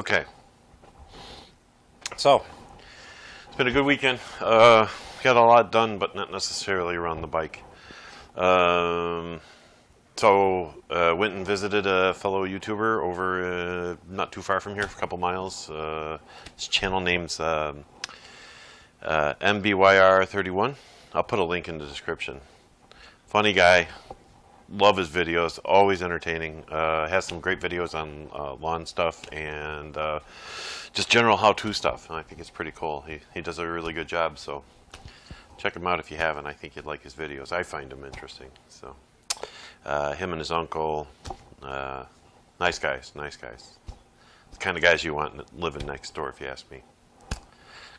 Okay, so it's been a good weekend. Got a lot done, but not necessarily around the bike. Went and visited a fellow YouTuber over not too far from here, for a couple miles. His channel name's MBYR31. I'll put a link in the description. Funny guy. Love his videos, always entertaining. Has some great videos on lawn stuff and just general how-to stuff. And I think it's pretty cool. He does a really good job, so check him out if you haven't. I think you'd like his videos. I find him interesting. So him and his uncle, nice guys. The kind of guys you want living next door, if you ask me.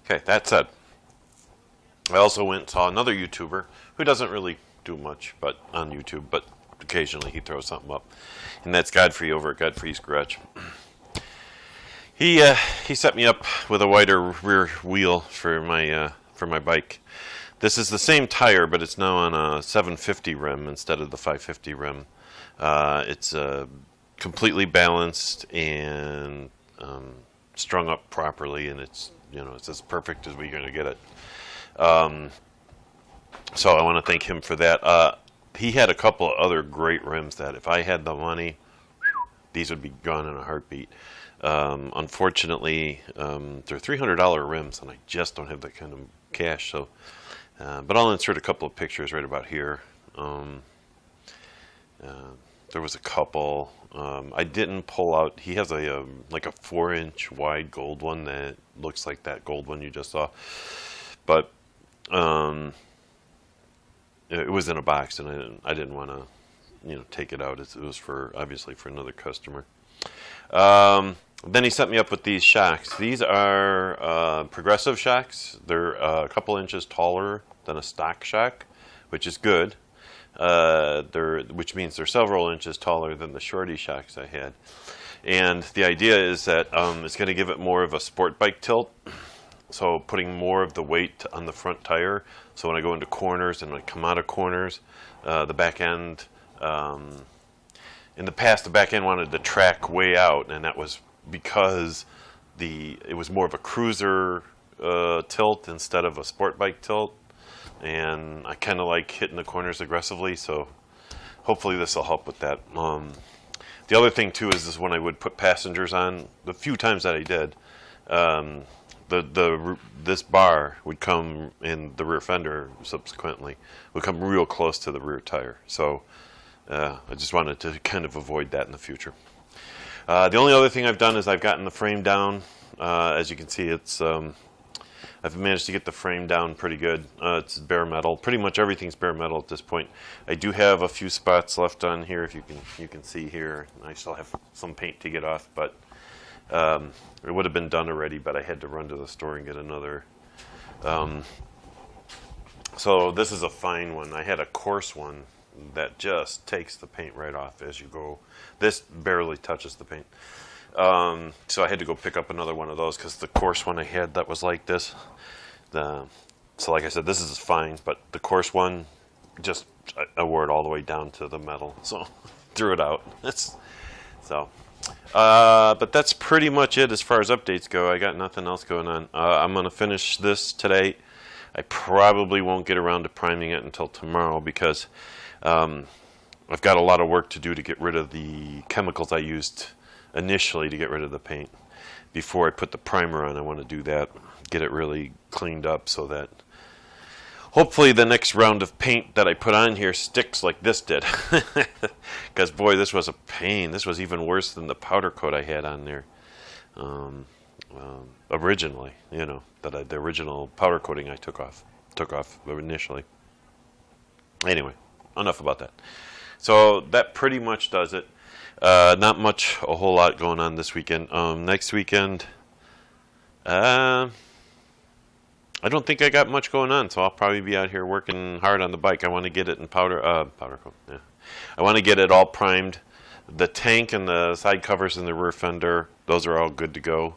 Okay, that said, I also went and saw another YouTuber who doesn't really do much but on YouTube, but occasionally he throws something up, and that's Godffery over at Godfrey's Garage. He set me up with a wider rear wheel for my bike. This is the same tire, but it's now on a 750 rim instead of the 550 rim. It's completely balanced and strung up properly, and it's as perfect as we're going to get it. So I want to thank him for that. He had a couple of other great rims that if I had the money, these would be gone in a heartbeat. Unfortunately, they're $300 rims, and I just don't have that kind of cash. So, but I'll insert a couple of pictures right about here. There was a couple. I didn't pull out. He has like a 4-inch wide gold one that looks like that gold one you just saw, but it was in a box, and I didn't want to take it out. It was obviously for another customer. Then he set me up with these shocks. These are progressive shocks. They're a couple inches taller than a stock shock, which is good. Which means they're several inches taller than the shorty shocks I had. And the idea is that it's going to give it more of a sport bike tilt. So putting more of the weight on the front tire. So when I go into corners and when I come out of corners, the back end, in the past, the back end wanted to track way out, and that was because it was more of a cruiser tilt instead of a sport bike tilt. And I kind of like hitting the corners aggressively, so hopefully this will help with that. The other thing too is when I would put passengers on, the few times that I did, this bar would come in the rear fender subsequently would come real close to the rear tire. So I just wanted to kind of avoid that in the future. The only other thing I've done is I've gotten the frame down. As you can see, it's I've managed to get the frame down pretty good. It's bare metal. Pretty much everything's bare metal at this point. I do have a few spots left on here. If you can see here, I still have some paint to get off, but it would have been done already, but I had to run to the store and get another. So this is a fine one. I had a coarse one that just takes the paint right off as you go. This barely touches the paint. So I had to go pick up another one of those because the coarse one I had that was like this. So like I said, this is fine, but the coarse one, I wore it all the way down to the metal, so threw it out. But that's pretty much it as far as updates go. I got nothing else going on. I'm going to finish this today. I probably won't get around to priming it until tomorrow because I've got a lot of work to do to get rid of the chemicals I used initially to get rid of the paint. Before I put the primer on, I want to do that, get it really cleaned up so that hopefully the next round of paint that I put on here sticks like this did. Because boy, this was a pain. This was even worse than the powder coat I had on there originally, the original powder coating I took off initially. Anyway, enough about that. So that pretty much does it. Not much, a whole lot going on this weekend. Next weekend, I don't think I got much going on, so I'll probably be out here working hard on the bike. I want to get it in powder coat. Yeah, I want to get it all primed. The tank and the side covers and the rear fender, those are all good to go.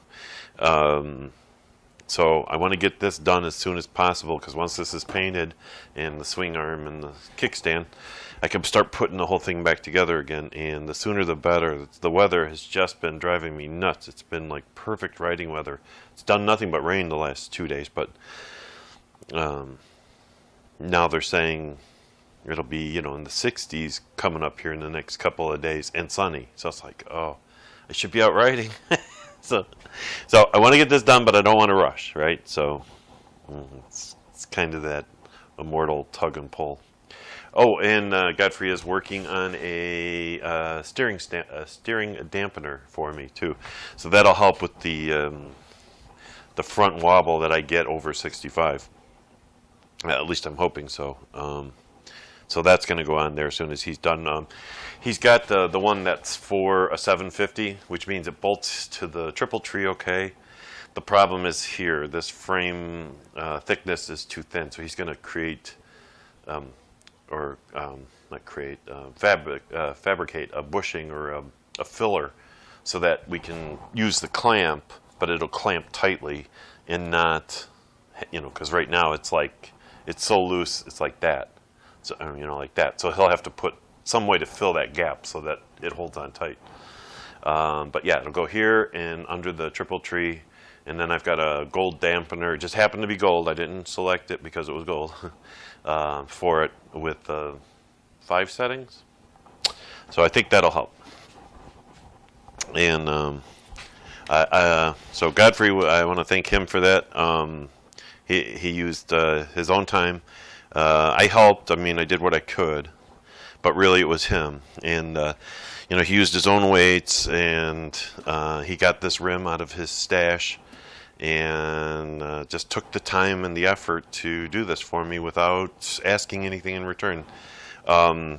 So I want to get this done as soon as possible, because once this is painted and the swing arm and the kickstand, I can start putting the whole thing back together again, and the sooner the better. The weather has just been driving me nuts. It's been like perfect riding weather. It's done nothing but rain the last 2 days, but now they're saying it'll be, you know, in the 60s coming up here in the next couple of days, and sunny. So it's like, oh, I should be out riding. So I want to get this done, but I don't want to rush, right? So it's kind of that immortal tug and pull. Oh, and Godfrey is working on a steering dampener for me too, so that'll help with the front wobble that I get over 65. At least I'm hoping so. So that's going to go on there as soon as he's done. He's got the one that's for a 750, which means it bolts to the triple tree okay. The problem is here. This frame thickness is too thin, so he's going to create, fabricate a bushing or a filler so that we can use the clamp, but it'll clamp tightly and not, you know, because right now it's like, it's so loose, it's like that. So, you know, like that. So he'll have to put some way to fill that gap so that it holds on tight. But yeah, it'll go here and under the triple tree. And then I've got a gold dampener. It just happened to be gold. I didn't select it because it was gold for it with 5 settings. So I think that'll help. And so Godfrey, I want to thank him for that. He used his own time. I helped. I mean, I did what I could, but really it was him. And you know, he used his own weights, and he got this rim out of his stash, and just took the time and the effort to do this for me without asking anything in return. The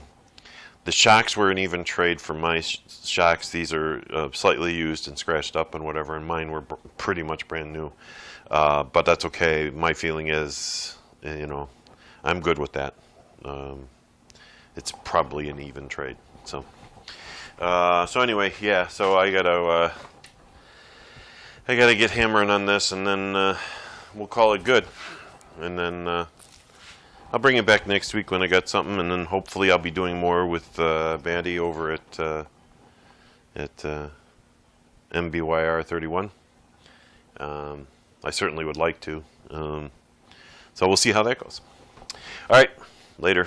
shocks were an even trade for my shocks. These are slightly used and scratched up and whatever, and mine were pretty much brand new. But that's okay. My feeling is, you know, I'm good with that. It's probably an even trade. So anyway, yeah. So I gotta get hammering on this, and then we'll call it good. And then I'll bring it back next week when I got something, and then hopefully I'll be doing more with Bandy over at MBYR 31. I certainly would like to. So we'll see how that goes. All right, later.